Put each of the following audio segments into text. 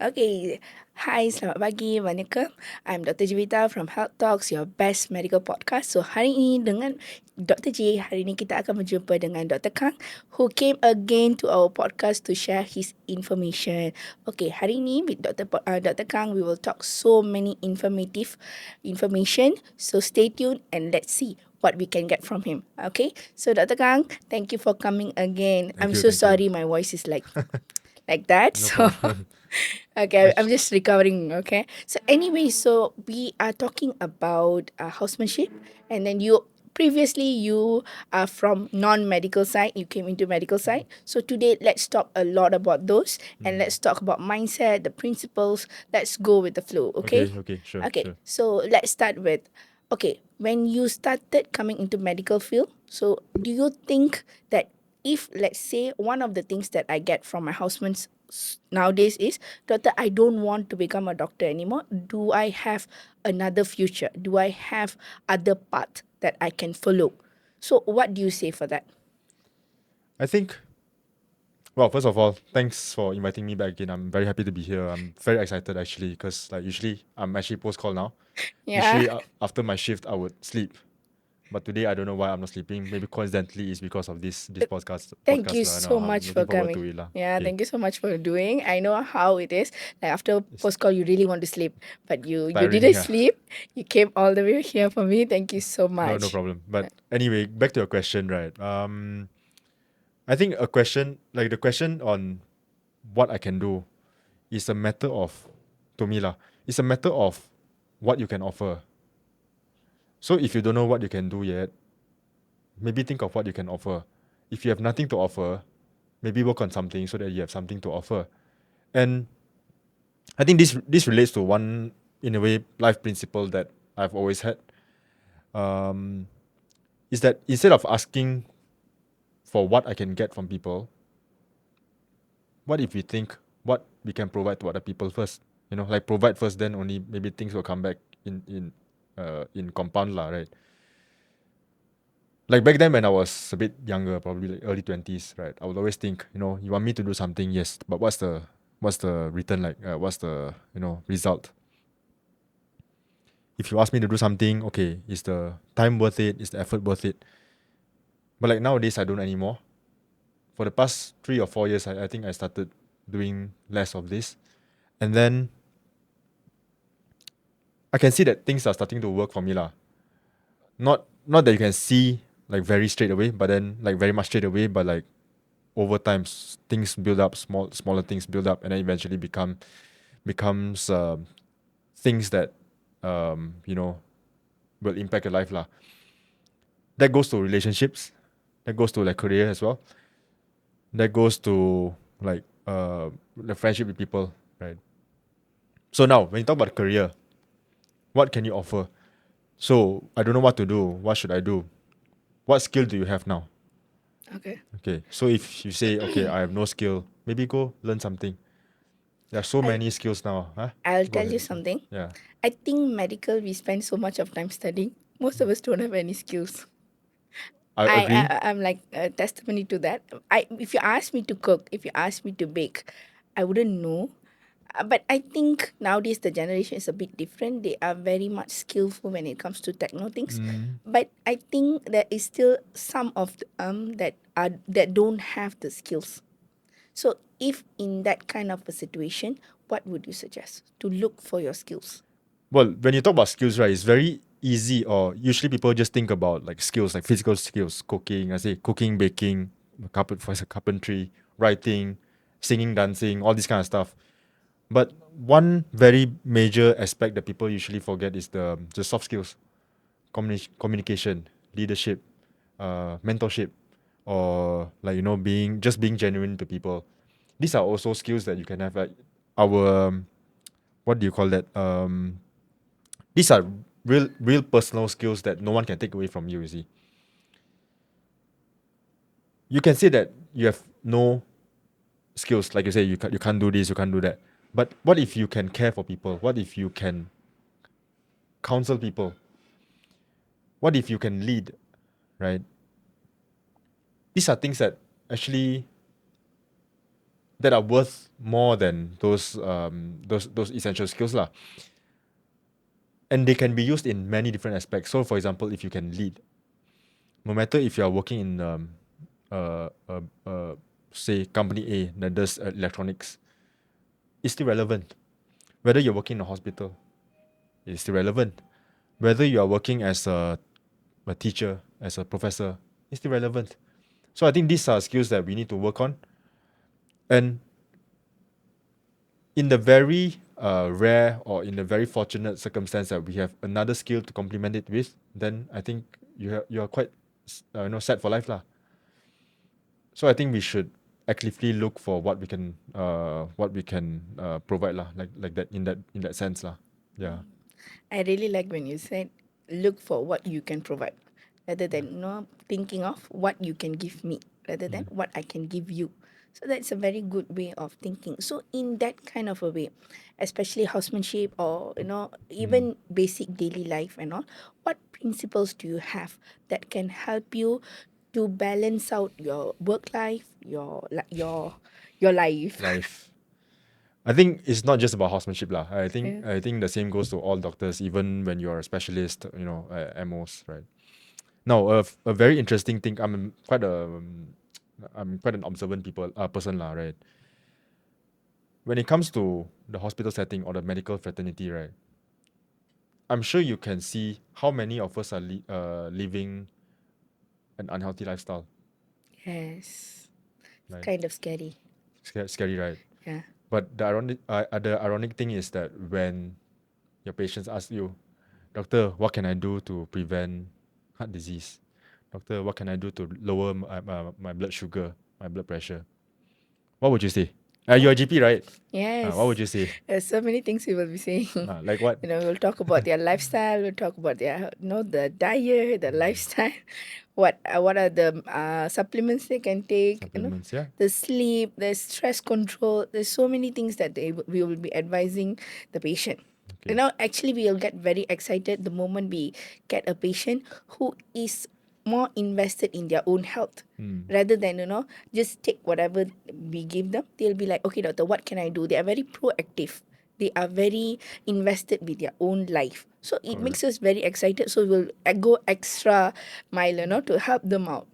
Okay. Hi, selamat pagi, Vanika. I'm Dr. Jivita from Healthtoks, your best medical podcast. So, hari ini dengan Dr. J, hari ini kita akan berjumpa dengan Dr. Kang, who came again to our podcast to share his information. Okay, hari ini with Dr. Kang, we will talk so many informative information. So, stay tuned and let's see what we can get from him. Okay, so Dr. Kang, thank you for coming again. I'm so Thank you. sorry my voice is like that. No So problem. okay, I'm just recovering. Okay. So anyway, so we are talking about housemanship, and then previously you are from non-medical side. You came into medical side. So today let's talk a lot about those, and let's talk about mindset, the principles. Let's go with the flow. Okay. Okay, sure, Okay. sure. So let's start with. Okay, when you started coming into medical field, so do you think that if let's say one of the things that I get from my houseman nowadays is, doctor, I don't want to become a doctor anymore. Do I have another future? Do I have other path that I can follow? So what do you say for that? I think, well, first of all, thanks for inviting me back again. I'm very happy to be here. I'm very excited actually because like usually I'm actually post call now. Yeah. Usually after my shift I would sleep, but today I don't know why I'm not sleeping. Maybe coincidentally it's because of this Thank you podcast lah. so I'm much for looking forward to coming. it lah. Yeah, Okay, thank you so much for doing. I know how it is. Like after it's post call, you really want to sleep, but you tiring. didn't Yeah, sleep. You came all the way here for me. Thank you so no much. problem. But anyway, back to your question, right? I think a question like the question on what I can do is a matter of, to me lah, it's a matter of what you can offer. So if you don't know what you can do yet, maybe think of what you can offer. If you have nothing to offer, maybe work on something so that you have something to offer. And I think this relates to one, in a way, life principle that I've always had. Um, is that instead of asking for what I can get from people, what if we think what we can provide to other people first? You know, like provide first, then only maybe things will come back in compound lah, right? Like back then when I was a bit younger, probably like early 20s, right? I would always think, you want me to do something, yes, but what's the return like? What's the result? If you ask me to do something, okay, is the time worth it? Is the effort worth it? But like nowadays, I don't anymore. For the past 3 or 4 years, I think I started doing less of this, and then I can see that things are starting to work for me lah. Not that you can see like very straight away, but then like very much straight away, but like over time things build up, smaller things build up, and then eventually becomes things that will impact your life lah. That goes to relationships, that goes to like career as well, that goes to like the friendship with people, right? So now when you talk about career, what can you offer? So I don't know what to do. What should I do? What skill do you have now? Okay. Okay, so if you say, okay, I have no skill, maybe go learn something. There are so I many skills now. Huh? I'll Go tell you ahead. something. Yeah. I think medical we spend so much of time studying. Most of us don't have any skills. I agree. I'm like a testimony to that. If you ask me to cook, if you ask me to bake, I wouldn't know. But I think nowadays the generation is a bit different. They are very much skillful when it comes to techno things. Mm, But I think there is still some of that don't have the skills. So if in that kind of a situation, what would you suggest to look for your skills? well, when you talk about skills, right, it's very easy, or usually people just think about like skills, like physical skills, cooking, I say cooking, baking, carpentry, writing, singing, dancing, all this kind of stuff. But one very major aspect that people usually forget is the soft skills, communication, leadership, mentorship, or like being genuine to people. These are also skills that you can have. Like our what do you call that? These are real personal skills that no one can take away from you. You see, you can say that you have no skills, like you say you can't do this, you can't do that. But what if you can care for people? What if you can counsel people? What if you can lead? Right? These are things that actually that are worth more than those essential skills lah. And they can be used in many different aspects. So, for example, if you can lead, no matter if you are working in say company A that does electronics, it's still relevant. Whether you're working in a hospital, it's still relevant. Whether you are working as a teacher, as a professor, it's still relevant. So I think these are skills that we need to work on. And in the very rare or in the very fortunate circumstance that we have another skill to complement it with, then I think you are quite set for life lah. So I think we should actively look for what we can provide lah, like that in that sense lah. Yeah. I really like when you said look for what you can provide rather than thinking of what you can give me rather than what I can give you. So that's a very good way of thinking. So in that kind of a way, especially housemanship or even basic daily life and all, what principles do you have that can help you to balance out your work life, your life? Life. I think it's not just about housemanship lah. Yeah. I think the same goes to all doctors, even when you're a specialist, MOs, right? Now, a very interesting thing. I'm quite an observant person lah, right? When it comes to the hospital setting or the medical fraternity, right? I'm sure you can see how many of us are living an unhealthy lifestyle. Yes. Right? Kind of scary. Scary, right? Yeah. But the ironic thing is that when your patients ask you, doctor, what can I do to prevent heart disease? Doctor, what can I do to lower my blood sugar, my blood pressure? What would you say? You're a GP, right? Yes. What would you say? There's so many things we will be saying. Like what? We'll talk about their lifestyle. We'll talk about their, the diet, the lifestyle. What are the supplements they can take? Supplements, yeah. The sleep, the stress control. There's so many things that we will be advising the patient. Okay. Actually, we'll get very excited the moment we get a patient who is more invested in their own health rather than just take whatever we give them. They'll be like, okay, doctor, what can I do? They are very proactive. They are very invested with their own life. So it makes us very excited. So we'll go extra mile, to help them out.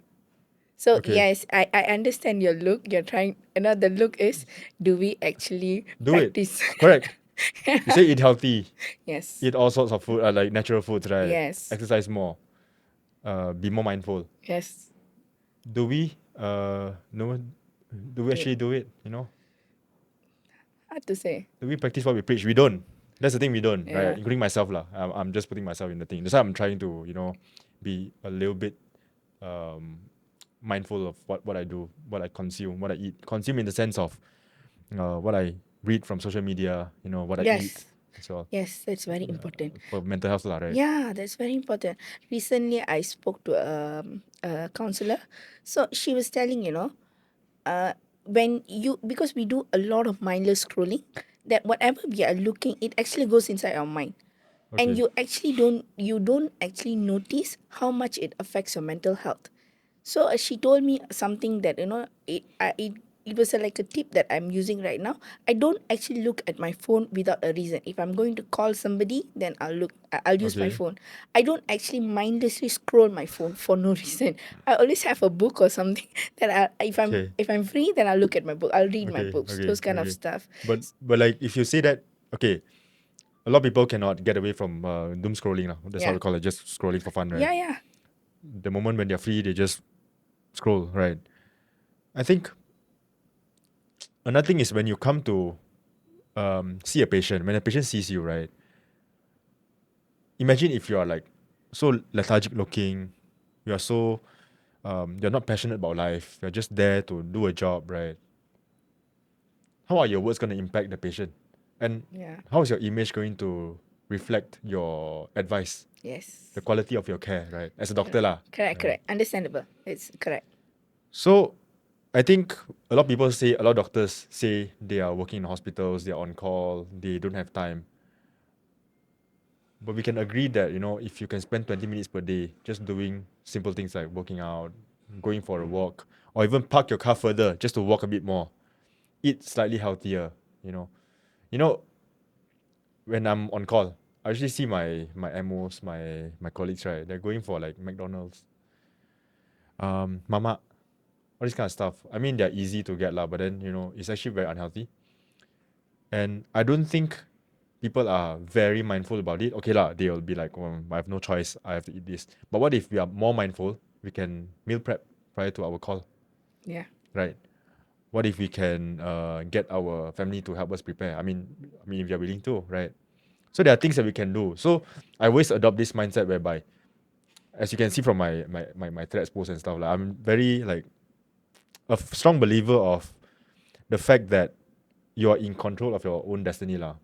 So Okay. yes, I understand your look. You're trying. The look is, do we actually Do practice? it. Correct. You say eat healthy. Yes. Eat all sorts of food, like natural foods, right? Yes. Exercise more. Be more mindful. Yes. Do we no? Do we actually do it? Hard to say. Do we practice what we preach? We don't. That's the thing, we don't, Yeah. right? Including myself lah. I'm just putting myself in the thing. That's why I'm trying to be a little bit mindful of what I do, what I consume, what I eat. Consume in the sense of what I read from social media. What I eat. Yes. So Yes, that's very important. for mental health lah, right? Yeah, that's very important. Recently, I spoke to a counselor. So she was telling, because we do a lot of mindless scrolling, that whatever we are looking, it actually goes inside our mind. And Okay. you don't actually notice how much it affects your mental health. So she told me something that it was like a tip that I'm using right now. I don't actually look at my phone without a reason. If I'm going to call somebody, then I'll use my Okay. phone. I don't actually mindlessly scroll my phone for no reason. I always have a book or something that Okay. if I'm free, then I'll look at my book. I'll read my Okay. books. Okay. Those kind of Okay. stuff. But like if you say that, okay, a lot of people cannot get away from doom scrolling lah. That's how Yeah. we call it, just scrolling for fun, right? Yeah, yeah. The moment when they're free, they just scroll, right? I think another thing is when you come to see a patient, when a patient sees you, right? Imagine if you are like so lethargic looking, you are so you're not passionate about life, you're just there to do a job, right? How are your words going to impact the patient? And Yeah. how is your image going to reflect your advice, Yes. the quality of your care, right? As a doctor lah. Correct, correct. Understandable. It's correct. So I think a lot of people say, a lot of doctors say they are working in hospitals, they're on call, they don't have time. But we can agree that, if you can spend 20 minutes per day just doing simple things like working out, going for a walk, or even park your car further just to walk a bit more, eat slightly healthier, you know. You know, when I'm on call, I actually see my MOs, my colleagues, right? They're going for like McDonald's, mama, all this kind of stuff. I mean, they're easy to get lah, but then it's actually very unhealthy. And I don't think people are very mindful about it. Okay lah, they'll be like, I have no choice. I have to eat this. But what if we are more mindful? We can meal prep prior to our call, Yeah. right? What if we can get our family to help us prepare? I mean, if you're willing to, right? So there are things that we can do. So I always adopt this mindset whereby, as you can see from my threads posts and stuff, like I'm very like a strong believer of the fact that you're in control of your own destiny lah.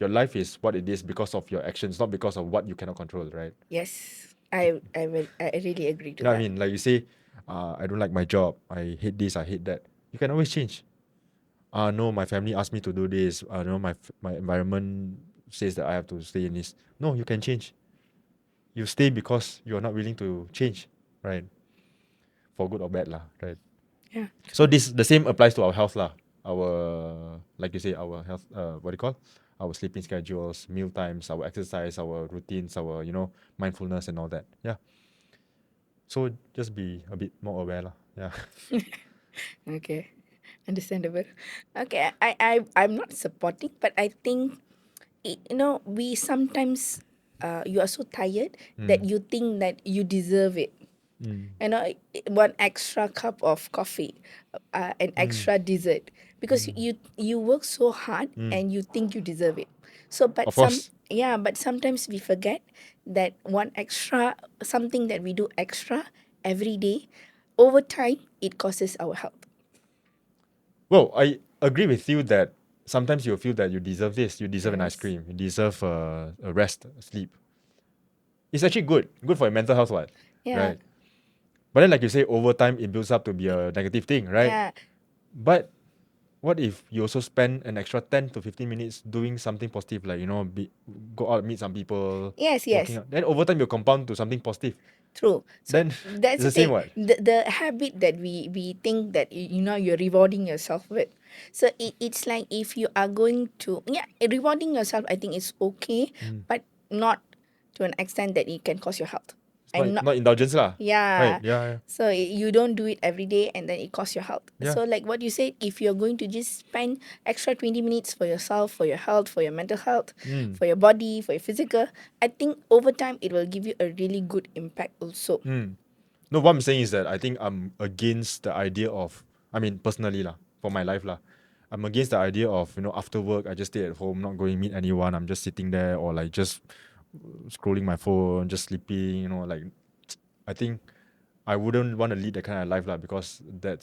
Your life is what it is because of your actions, not because of what you cannot control, right? Yes. I really agree to You know what I that. mean? Like you say, I don't like my job. I hate this. I hate that. You can always change. No, my family asked me to do this. No, my environment says that I have to stay in this. No, you can change. You stay because you're not willing to change, right? For good or bad lah, right? Yeah. So this the same applies to our health lah. Our, like you say, our health. What do you call? Our sleeping schedules, meal times, our exercise, our routines, our mindfulness and all that. Yeah. So just be a bit more aware lah. Yeah. Okay. Understandable. Okay. I'm not supporting, but I think we sometimes you are so tired that you think that you deserve it. One extra cup of coffee, an extra dessert, because you work so hard and you think you deserve it. So, but Of course. but sometimes we forget that one extra something that we do extra every day, over time it causes our health. Well, I agree with you that sometimes you feel that you deserve this. You deserve an ice Yes. cream. You deserve a rest, a sleep. It's actually good for your mental health, what? Yeah. Right? But then, like you say, over time it builds up to be a negative thing, right? Yeah. But what if you also spend an extra 10 to 15 minutes doing something positive, like go out, meet some people, Yes. walking Yes. out? Then over time you compound to something positive. True. So Then that's it's the the same, thing. what? The habit that we think that you're rewarding yourself with. So it's like if you are going to rewarding yourself, I think it's okay, but not to an extent that it can cause your health. It's And not not not indulgence lah. Right? yeah. Yeah. So you don't do it every day and then it costs your health. Yeah. So like what you said, if you're going to just spend extra 20 minutes for yourself, for your health, for your mental health, for your body, for your physical, I think over time it will give you a really good impact also. No, what I'm saying is that I think I'm against the idea of, I mean, personally lah, for my life lah, I'm against the idea of, after work, I just stay at home, not going meet anyone. I'm just sitting there or like just scrolling my phone, just sleeping, like, I think I wouldn't want to lead that kind of life lah, because that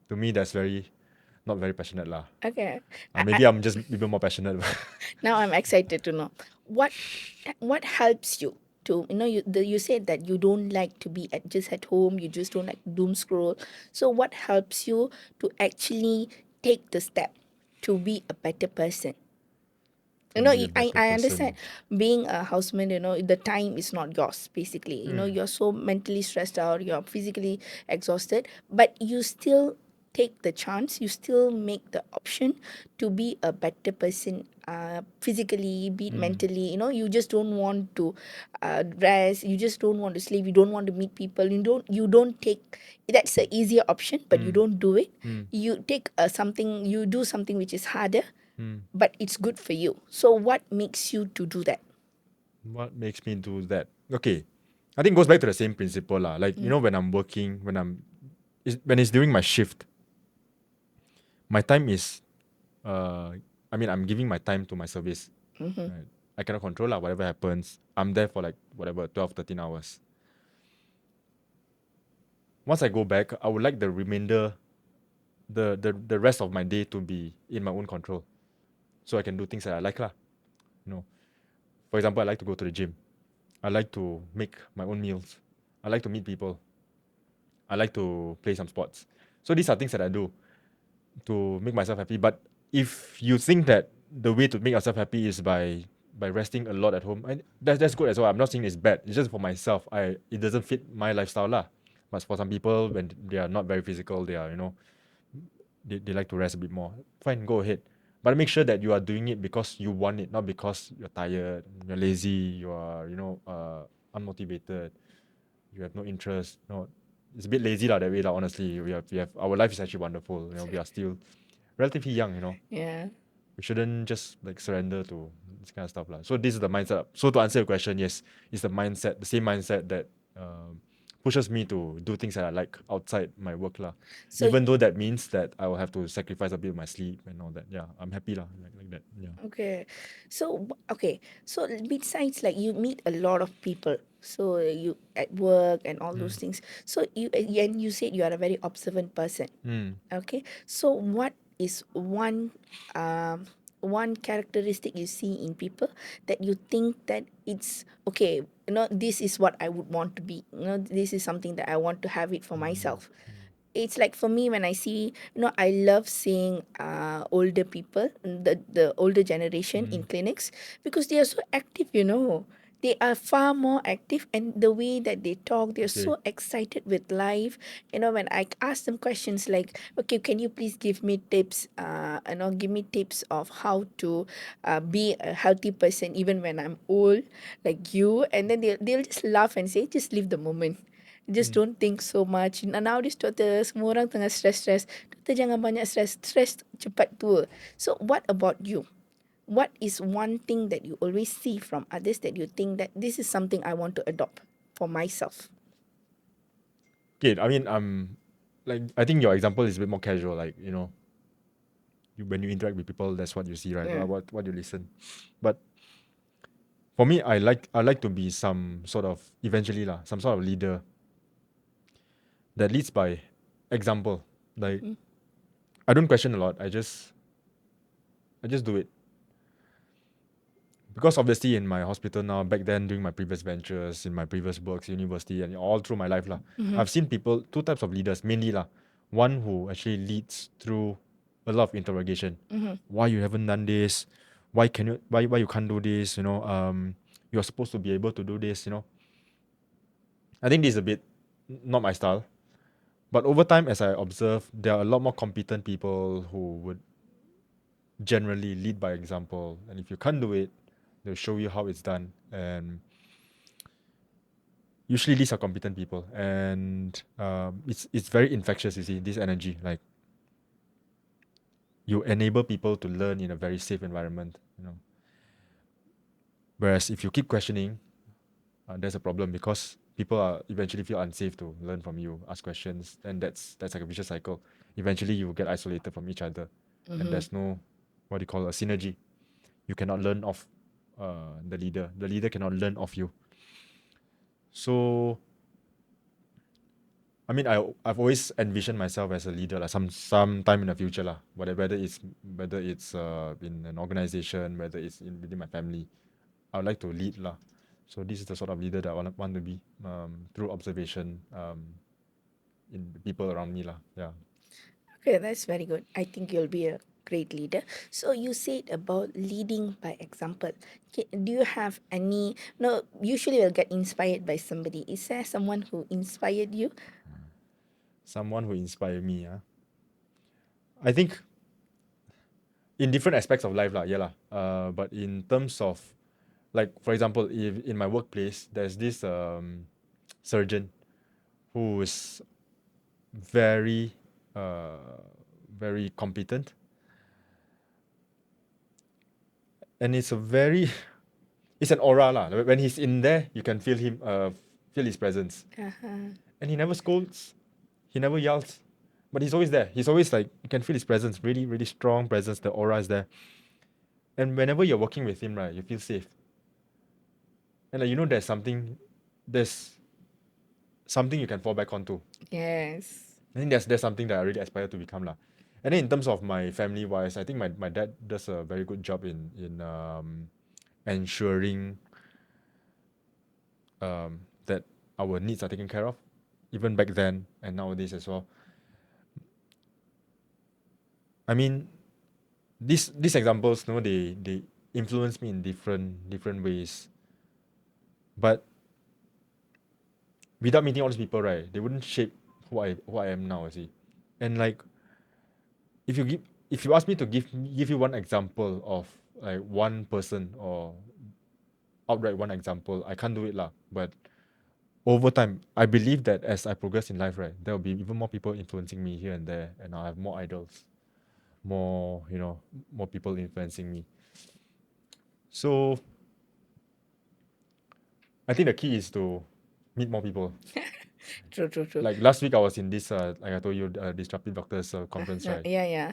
to me, that's not very passionate lah. Okay. Maybe I'm just even more passionate. Now I'm excited to know what helps you to you said that you don't like to be just at home, you just don't like doom scroll. So what helps you to actually take the step to be a better person? To be a better I person. understand being a houseman, the time is not yours, basically. You're so mentally stressed out, you're physically exhausted, but you still take the chance, you still make the option to be a better person, physically, be it mentally. You just don't want to rest, you just don't want to sleep, you don't want to meet people, you don't take that's the easier option, but you don't do it. You take something, you do something which is harder, but it's good for you. So what makes you to do that? What makes me do that? Okay, I think it goes back to the same principle lah. Like when I'm working, when it's during my shift, my time is, I'm giving my time to my service. Right? I cannot control lah. Whatever happens, I'm there for like whatever 12, 13 hours. Once I go back, I would like the remainder, the rest of my day to be in my own control, so I can do things that I like lah. For example, I like to go to the gym. I like to make my own meals. I like to meet people. I like to play some sports. So these are things that I do to make myself happy. But if you think that the way to make yourself happy is by resting a lot at home, and that's good as well. I'm not saying it's bad. It's just for myself. It doesn't fit my lifestyle lah. But for some people, when they are not very physical, they are they like to rest a bit more. Fine, go ahead. But make sure that you are doing it because you want it, not because you're tired, you're lazy, you are, unmotivated, you have no interest. No, it's a bit lazy lah that way lah. Honestly, we have our life is actually wonderful. We are still relatively young. Yeah. We shouldn't just like surrender to this kind of stuff lah. So this is the mindset. So to answer your question, yes, it's the same mindset that pushes me to do things that I like outside my work lah. So Even though that means that I will have to sacrifice a bit of my sleep and all that. Yeah, I'm happy lah, like that. Yeah. okay. So besides, like, you meet a lot of people. So you at work and all those things. So you said you are a very observant person. Mm. Okay. So what is one characteristic you see in people that you think that it's okay, this is what I would want to be. This is something that I want to have it for myself. It's like for me when I see, I love seeing older people, the older generation in clinics, because they are so active. They are far more active, and the way that they talk, they're Okay. so excited with life. When I ask them questions like, okay, can you please give me tips, give me tips of how to be a healthy person even when I'm old, like you. And then they'll just laugh and say, just live the moment. Just don't think so much. Nowadays, doktor, semua orang tengah stress-stress. Doktor jangan banyak stress. Stress cepat tua. So what about you? What is one thing that you always see from others that you think that this is something I want to adopt for myself? Okay, I mean, like I think your example is a bit more casual. Like when you interact with people, that's what you see, right? Yeah. What you listen. But for me, I like to be some sort of eventually lah, some sort of leader that leads by example. Like I don't question a lot. I just do it. Because obviously in my hospital now, back then during my previous ventures, in my previous works, university, and all through my life lah, I've seen two types of leaders mainly lah. One who actually leads through a lot of interrogation. Why you haven't done this? Why you can't do this? You're supposed to be able to do this. I think this is a bit not my style. But over time, as I observe, there are a lot more competent people who would generally lead by example. And if you can't do it, they'll show you how it's done. And usually these are competent people. And it's very infectious, you see, this energy. Like you enable people to learn in a very safe environment. Whereas if you keep questioning, there's a problem because people are eventually feel unsafe to learn from you, ask questions, and that's like a vicious cycle. Eventually, you will get isolated from each other, and there's no what do you call a synergy. You cannot learn off the leader. The leader cannot learn off you. So, I mean, I've always envisioned myself as a leader, like some time in the future, lah. Whether it's in an organization, whether it's within my family, I would like to lead, lah. So this is the sort of leader that I want to be through observation in the people around me, lah. Yeah. Okay, that's very good. I think you'll be a great leader. So you said about leading by example. Do you have any? No, usually you'll get inspired by somebody. Is there someone who inspired you? Someone who inspired me, I think in different aspects of life, lah. Yeah, lah. But in terms of like, for example, if in my workplace, there's this surgeon who is very, very competent, and it's an aura lah. When he's in there, you can feel his presence, and he never scolds, he never yells, but he's always there. He's always like you can feel his presence, really, really strong presence. The aura is there, and whenever you're working with him, right, you feel safe, and like there's something you can fall back onto. Yes. I think that's something that I really aspire to become lah. And then in terms of my family wise, I think my dad does a very good job in ensuring that our needs are taken care of, even back then and nowadays as well. I mean, these examples, they influence me in different ways. But without meeting all these people, right, they wouldn't shape who I am now, you see. And like if you ask me to give you one example of like one person or outright one example, I can't do it lah. But over time, I believe that as I progress in life, right, there will be even more people influencing me here and there, and I'll have more idols, more more people influencing me. So I think the key is to meet more people. True, true, true. Like last week, I was in this like I told you, disruptive doctors conference, right? Yeah, yeah.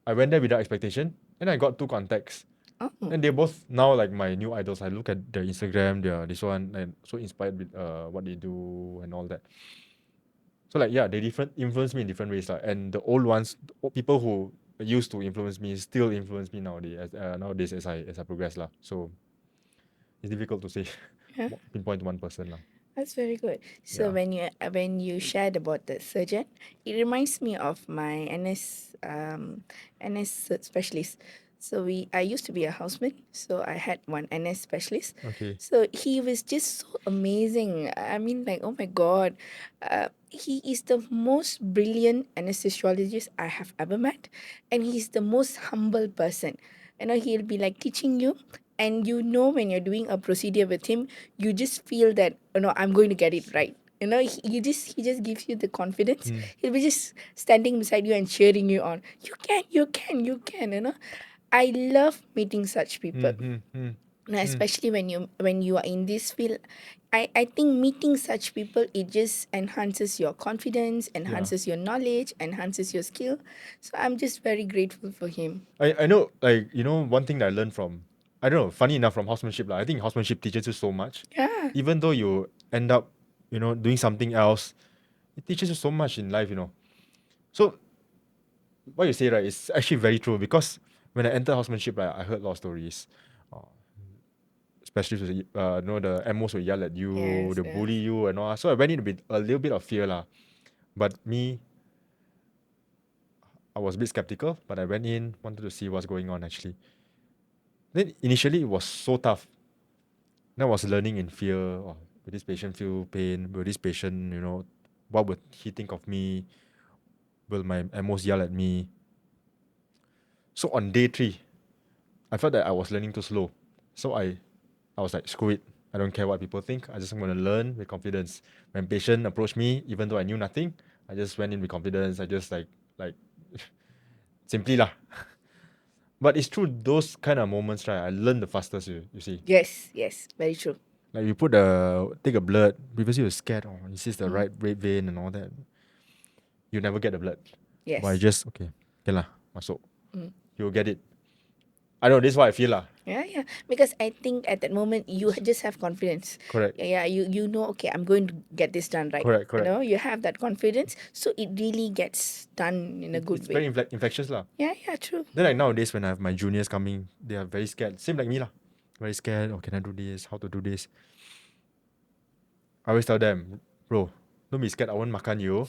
I went there without expectation, and I got two contacts. Oh, And they're both now like my new idols. I look at their Instagram, their this one, and so inspired with what they do and all that. So like yeah, they different influence me in different ways. And the old ones, people who used to influence me still influence me nowadays as I progress. So it's difficult to say yeah. pinpoint one person. That's very good. So Yeah. when you shared about the surgeon, it reminds me of my NS specialist. So I used to be a houseman, so I had one NS specialist. Okay. So he was just so amazing. I mean, like, oh my god, he is the most brilliant anesthesiologist I have ever met, and he's the most humble person. He'll be like teaching you, and when you're doing a procedure with him, you just feel that I'm going to get it right. He just gives you the confidence. Mm. He'll be just standing beside you and cheering you on. You can. I love meeting such people. Mm, mm, Now, mm. especially when you are in this field. I think meeting such people, it just enhances your confidence, Yeah. enhances your knowledge, enhances your skill. So I'm just very grateful for him. I know, like, one thing that I learned from, I don't know, funny enough, from housemanship, I think housemanship teaches you so much. Yeah. Even though you end up, doing something else, it teaches you so much in life. So, what you say, right, is actually very true because when I entered housemanship, right, I heard a lot of stories. Uh, especially, the MOs will yell at you, Yes, they yes. bully you and all. So I went in with a little bit of fear, lah. But me, I was a bit skeptical, but I went in, wanted to see what's going on actually. Then initially it was so tough. Then I was learning in fear. Oh, will this patient feel pain? Will this patient, what would he think of me? Will my MOs yell at me? So on day three, I felt that I was learning too slow. So I was like, screw it. I don't care what people think. I just want to learn with confidence. When patient approached me, even though I knew nothing, I just went in with confidence. I just like simply lah. But it's true, those kind of moments, right? I learn the fastest. You see. Yes, yes, very true. Like you take a blood. Previously you're scared. Oh, is this the right red vein and all that? You never get the blood. But I Yes. just okay lah, masuk. Mm. You'll get it. I know this is what I feel lah. Yeah, yeah. Because I think at that moment you just have confidence. Correct. Yeah, yeah. You know, okay, I'm going to get this done right. Correct. You have that confidence, so it really gets done in a good It's way. very infectious lah. Yeah, yeah, true. Then like nowadays when I have my juniors coming, they are very scared. Same like me lah. Very scared. Oh, can I do this? How to do this? I always tell them, bro, don't be scared. I won't makan you.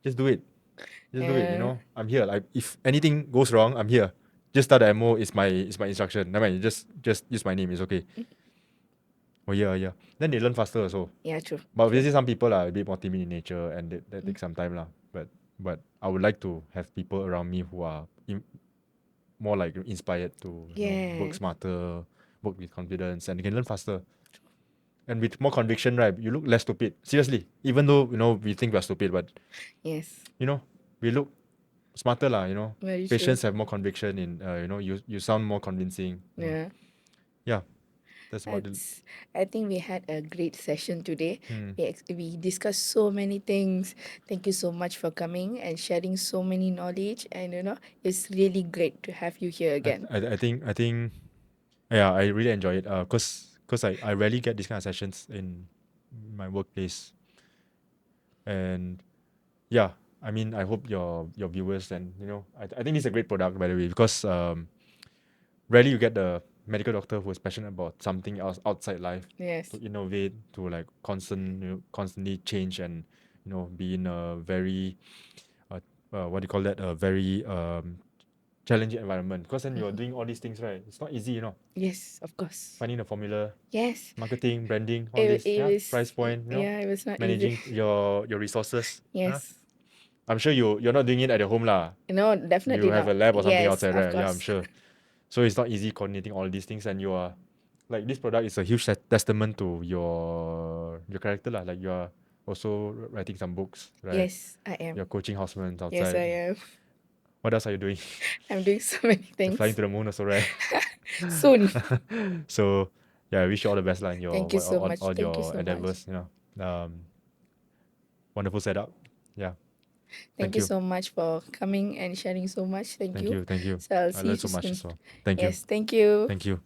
Just do it. Just do it. I'm here. Like if anything goes wrong, I'm here. Just start the MO is my instruction. Never mind. Just use my name. It's okay. Oh yeah. Then they learn faster also. Yeah, true. But obviously some people are a bit more timid in nature and that takes some time lah. But I would like to have people around me who are more like inspired to work Yes. smarter, work with confidence, and they can learn faster. And with more conviction, right, you look less stupid. Seriously, even though we think we're stupid, but Yes. we look smarter lah. Very true. Patients have more conviction in you sound more convincing. Yeah. Yeah, that's what. I think we had a great session today. Hmm. We discussed so many things. Thank you so much for coming and sharing so many knowledge. And it's really great to have you here again. I think yeah, I really enjoy it. Cause I rarely get these kind of sessions in my workplace, and yeah, I mean I hope your viewers and I think it's a great product, by the way, because rarely you get the medical doctor who is passionate about something else outside life, Yes. to innovate, to like constantly change, and be in a very what do you call that, a very challenging environment, because then you're doing all these things, right? It's not easy, Yes, of course. finding the formula, Yes. marketing, branding, all It, this, it yeah, was price point, yeah, it was not easy. managing your resources, huh? Yes. I'm sure you're not doing it at your home lah. No, You definitely have a not. lab or something Yes, outside, of right? Yeah, I'm course. sure. So it's not easy coordinating all these things, and you are like this product is a huge testament to your character lah. Like you are also writing some books, right? Yes, I am. You're coaching housemen Yes, outside. I am. What else are you doing? I'm doing so many You're flying things. to the moon also, right? Soon. So yeah, I wish you all the best lah in your Thank you so much. all Thank you your so much. endeavors. Wonderful setup. Yeah. Thank Thank you you. so much for coming and sharing so much. Thank you. Thank you. So I'll I see you learned so much soon. as well. Thank you. Yes, thank you. Thank you.